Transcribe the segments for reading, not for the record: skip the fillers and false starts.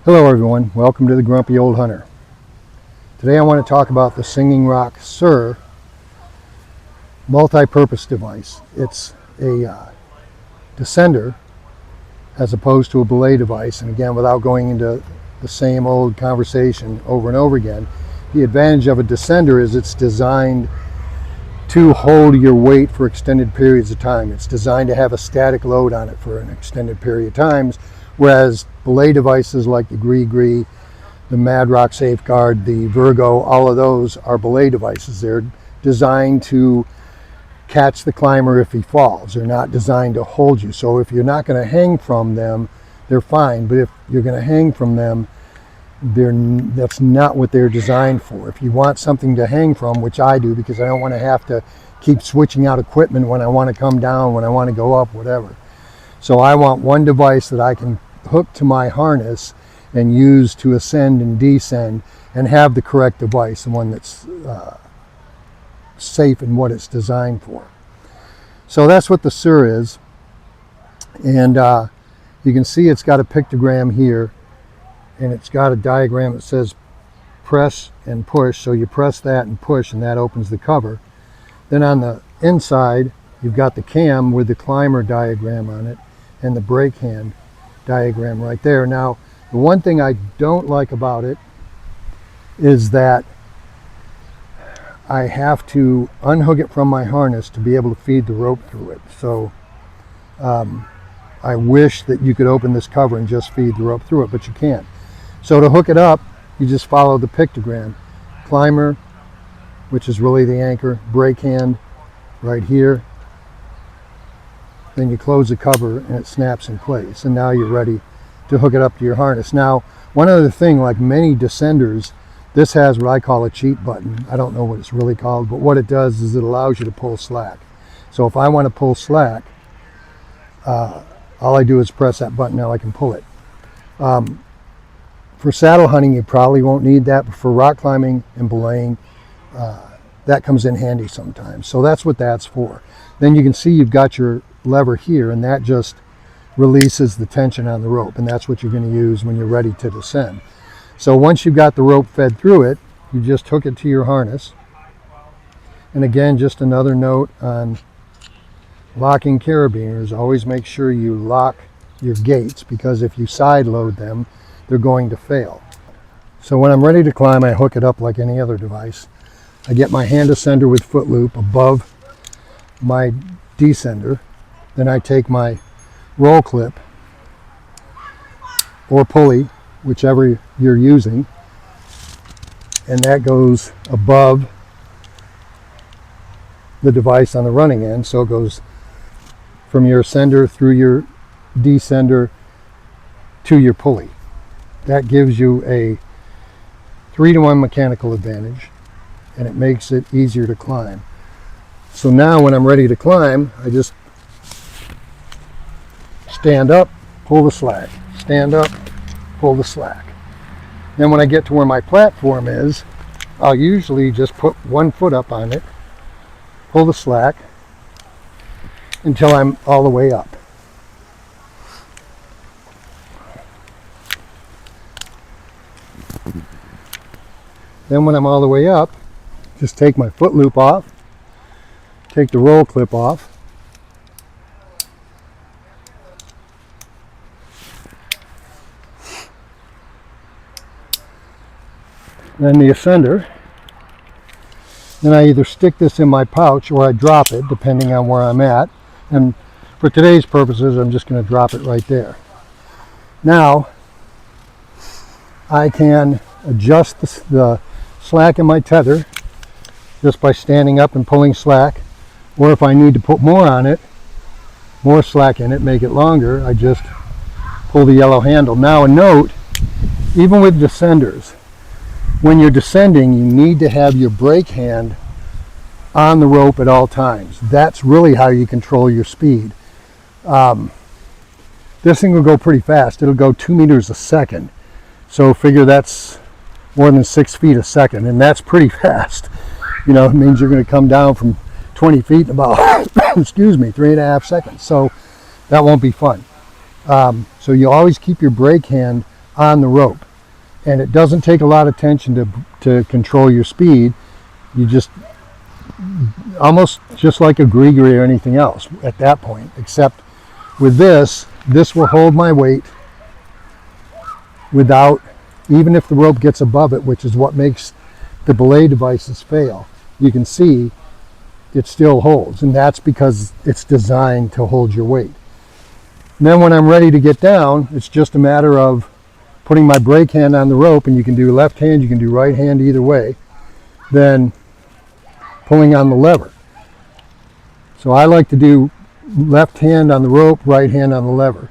Hello everyone, welcome to the Grumpy Old Hunter. Today I want to talk about the Singing Rock Sur multi-purpose device. It's a descender as opposed to a belay device, and again, without going into the same old conversation over and over again, the advantage of a descender is it's designed to hold your weight for extended periods of time. It's designed to have a static load on it for an extended period of times, whereas belay devices like the Gree, the Mad Rock Safeguard, the Virgo, all of those are belay devices. They're designed to catch the climber if he falls. They're not designed to hold you. So if you're not going to hang from them, they're fine. But if you're going to hang from them, that's not what they're designed for. If you want something to hang from, which I do because I don't want to have to keep switching out equipment when I want to come down, when I want to go up, whatever. So I want one device that I can hook to my harness and use to ascend and descend and have the correct device, the one that's safe in what it's designed for. So that's what the Sur is. And you can see it's got a pictogram here, and it's got a diagram that says press and push. So you press that and push, and that opens the cover. Then on the inside, you've got the cam with the climber diagram on it and the brake hand diagram right there. Now, the one thing I don't like about it is that I have to unhook it from my harness to be able to feed the rope through it. So I wish that you could open this cover and just feed the rope through it, but you can't. So to hook it up, you just follow the pictogram. Climber, which is really the anchor, brake hand right here. Then you close the cover and it snaps in place, and now you're ready to hook it up to your harness. Now, one other thing, like many descenders, this has what I call a cheat button. I don't know what it's really called, but what it does is it allows you to pull slack. So if I want to pull slack, all I do is press that button. Now I can pull it. For saddle hunting, you probably won't need that, but for rock climbing and belaying, that comes in handy sometimes. So that's what that's for. Then you can see you've got your lever here, and that just releases the tension on the rope, and that's what you're going to use when you're ready to descend. So once you've got the rope fed through it, you just hook it to your harness. And again, just another note on locking carabiners, always make sure you lock your gates, because if you side load them, they're going to fail. So when I'm ready to climb, I hook it up like any other device. I get my hand ascender with foot loop above my descender. Then I take my roll clip or pulley, whichever you're using, and that goes above the device on the running end. So it goes from your ascender through your descender to your pulley. That gives you a 3-to-1 mechanical advantage, and it makes it easier to climb. So now when I'm ready to climb, I just stand up, pull the slack, stand up, pull the slack. Then when I get to where my platform is, I'll usually just put one foot up on it, pull the slack until I'm all the way up. Then when I'm all the way up, just take my foot loop off, take the roll clip off, then the ascender. Then I either stick this in my pouch or I drop it, depending on where I'm at. And for today's purposes, I'm just going to drop it right there. Now, I can adjust the slack in my tether just by standing up and pulling slack. Or if I need to put more on it, more slack in it, make it longer, I just pull the yellow handle. Now a note, even with descenders, when you're descending, you need to have your brake hand on the rope at all times. That's really how you control your speed. This thing will go pretty fast. It'll go 2 meters a second. So figure that's more than 6 feet a second, and that's pretty fast. You know, it means you're going to come down from 20 feet in about, excuse me, 3.5 seconds. So that won't be fun. So you always keep your brake hand on the rope. And it doesn't take a lot of tension to control your speed. You just, almost just like a gree-gree or anything else at that point, except with this will hold my weight without, even if the rope gets above it, which is what makes the belay devices fail. You can see it still holds, and that's because it's designed to hold your weight. And then when I'm ready to get down, it's just a matter of putting my brake hand on the rope, and you can do left hand, you can do right hand, either way, then pulling on the lever. So I like to do left hand on the rope, right hand on the lever.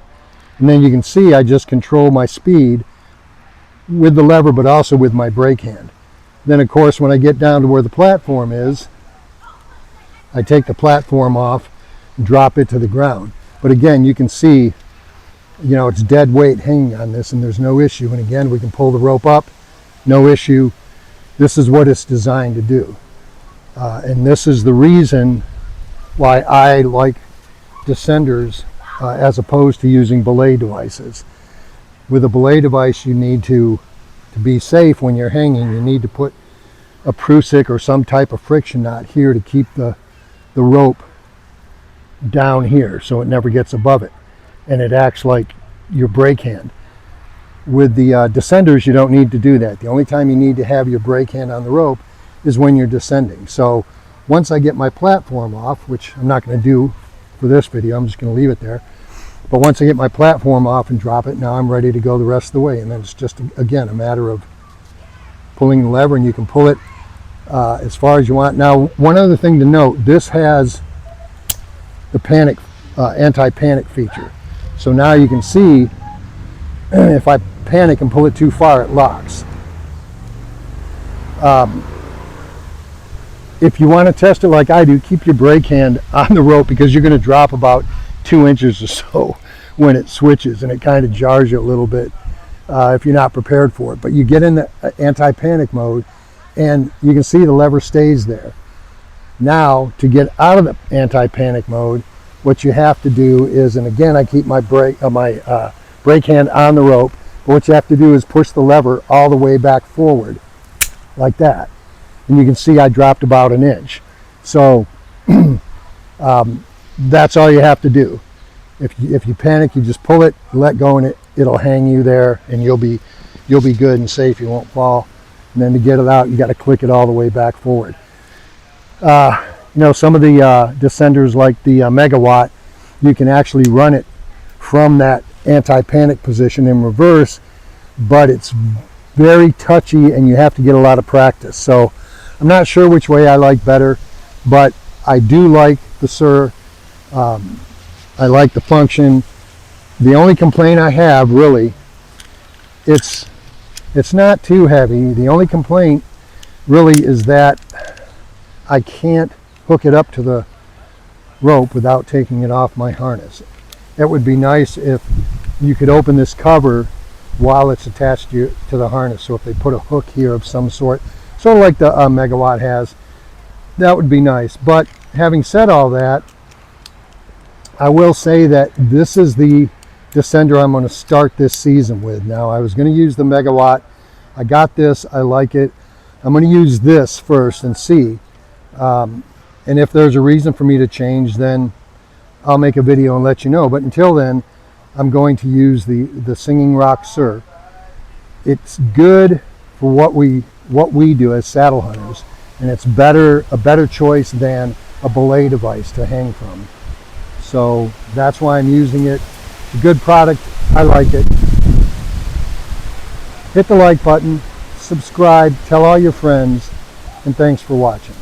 And then you can see I just control my speed with the lever, but also with my brake hand. Then of course when I get down to where the platform is, I take the platform off and drop it to the ground. But again, you can see, you know, it's dead weight hanging on this, and there's no issue. And again, we can pull the rope up, no issue. This is what it's designed to do. And this is the reason why I like descenders as opposed to using belay devices. With a belay device, you need to be safe when you're hanging, you need to put a Prusik or some type of friction knot here to keep the rope down here so it never gets above it, and it acts like your brake hand. With the descenders, you don't need to do that. The only time you need to have your brake hand on the rope is when you're descending. So once I get my platform off, which I'm not going to do for this video, I'm just going to leave it there. But once I get my platform off and drop it, now I'm ready to go the rest of the way. And then it's just, again, a matter of pulling the lever, and you can pull it as far as you want. Now, one other thing to note, this has the panic, anti-panic feature. So now you can see if I panic and pull it too far, it locks. If you want to test it like I do, keep your brake hand on the rope, because you're going to drop about 2 inches or so when it switches, and it kind of jars you a little bit if you're not prepared for it. But you get in the anti-panic mode, and you can see the lever stays there. Now, to get out of the anti-panic mode, what you have to do is, and again, I keep my brake hand on the rope, but what you have to do is push the lever all the way back forward, like that. And you can see I dropped about an inch. So that's all you have to do. If you panic, you just pull it, let go, and it'll hang you there, and you'll be good and safe. You won't fall. And then to get it out, you got to click it all the way back forward. You know, some of the descenders like the Megawatt, you can actually run it from that anti-panic position in reverse, but it's very touchy and you have to get a lot of practice. So I'm not sure which way I like better, but I do like the Sur. I like the function. The only complaint I have, really, it's not too heavy. The only complaint really is that I can't hook it up to the rope without taking it off my harness. It would be nice if you could open this cover while it's attached to the harness. So if they put a hook here of some sort, sort of like the Megawatt has, that would be nice. But having said all that, I will say that this is the descender I'm going to start this season with. Now, I was going to use the Megawatt. I got this. I like it. I'm going to use this first and see. And if there's a reason for me to change, then I'll make a video and let you know. But until then, I'm going to use the Singing Rock Sur. It's good for what we do as saddle hunters, and it's a better choice than a belay device to hang from. So that's why I'm using it. It's a good product. I like it. Hit the like button, subscribe, tell all your friends, and thanks for watching.